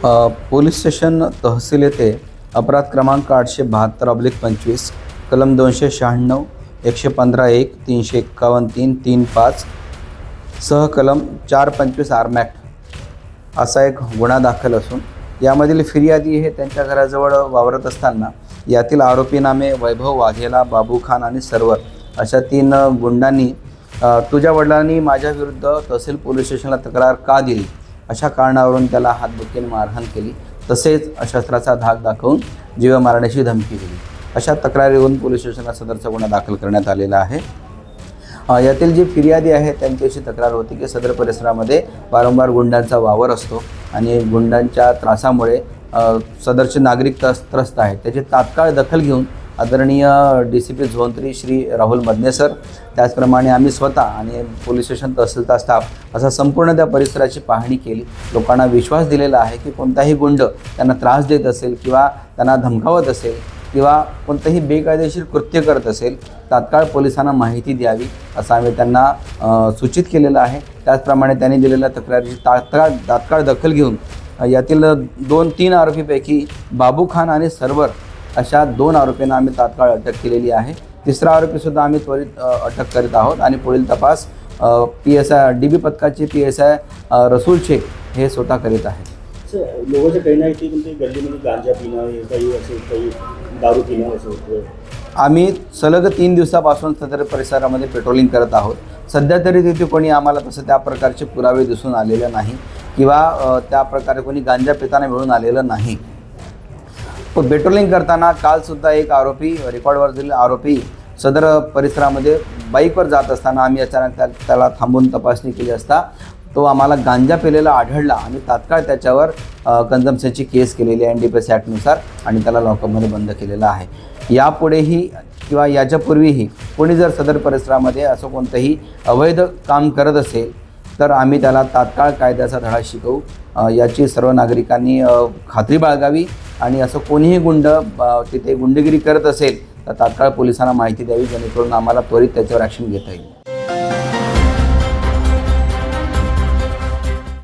Police station तहसील येथे अपराध क्रमांक 872/25 कलम 296 115(1) 351(3) 35 सह कलम 425 आर्मॅक्ट असा एक गुन्हा दाखल असून यामधील फिर्यादी हे त्यांच्या घराजवळ वावरत असताना यातील आरोपी नामे वैभव वाघेला, बाबू खान आणि सर्वर अशा 3 गुंडांनी तुझ्या वडिलांनी माझ्या विरुद्ध तहसील पोलीस स्टेशनला तक्रार का दिली अशा कारणावरून त्याला हातबुक्कीने मारहाण केली, तसेच शस्त्राचा धाक दाखवून जीव मारण्याची धमकी दिली. अशा तक्रारीवरून पोलीस स्टेशनला सदरचा गुन्हा दाखल करण्यात आलेला आहे. यातील जी फिर्यादी आहे त्यांची अशी तक्रार होती की सदर परिसरामध्ये वारंवार गुंडांचा वावर असतो आणि गुंडांच्या त्रासामुळे सदरचे नागरिक त्रस्त आहेत. त्याची तात्काळ दखल घेऊन आदरणीय DCP zone 3 Shri Rahul Madane sir, त्याचप्रमाणे आम्ही स्वतः आणि पोलीस स्टेशन तहसीलचा स्टाफ असा संपूर्ण त्या परिसराची पाहणी केली. लोकांना विश्वास दिलेला आहे की कोणताही गुंड त्यांना त्रास देत असेल किंवा त्यांना धमकावत असेल किंवा कोणतंही बेकायदेशीर कृत्य करत असेल तात्काळ पोलिसांना माहिती द्यावी असं आम्ही त्यांना सूचित केलेलं आहे. त्याचप्रमाणे त्यांनी दिलेल्या तक्रारीची तात्काळ दखल घेऊन यातील 2-3 आरोपीपैकी बाबू खान आणि सर्वर अशा 2 आरोपींना आम्ही तात्काळ अटक केलेली आहे. 3रा आरोपीसुद्धा आम्ही त्वरित अटक करीत आहोत आणि पुढील तपास PSI DB पथकाचे PSI रसूल शेख हे स्वतः करीत आहेत. लोकांचं काही नाही की गल्लीमध्ये गांजा पिणं हे काही दारू पिणं असं होतं. आम्ही सलग 3 दिवसापासून सदर परिसरामध्ये पेट्रोलिंग करत आहोत. सध्या तरी तिथे कोणी आम्हाला तसं त्या प्रकारचे पुरावे दिसून आलेले नाही किंवा त्या प्रकारे कोणी गांजा पिताना मिळून आलेलं नाही. पण पेट्रोलिंग करताना कालसुद्धा एक आरोपी रेकॉर्डवर दिलेला आरोपी सदर परिसरामध्ये बाईकवर जात असताना आम्ही अचानक त्याला थांबून तपासणी केली असता तो आम्हाला गांजा पिलेला आढळला आणि तात्काळ त्याच्यावर कन्झम्पशनची केस केलेली आहे NDPS ॲक्टनुसार आणि त्याला लॉकअपमध्ये बंद केलेलं आहे. यापुढेही किंवा याच्यापूर्वीही कोणी जर सदर परिसरामध्ये असं कोणतंही अवैध काम करत असेल तर आम्ही त्याला तात्काळ कायद्याचा धडा शिकवू याची सर्व नागरिकांनी खात्री बाळगावी आणि असं कोणीही गुंड तिथे गुंडगिरी करत असेल तर तात्काळ पोलिसांना माहिती द्यावी जेणेकरून आम्हाला त्वरित त्याच्यावर ॲक्शन घेता येईल.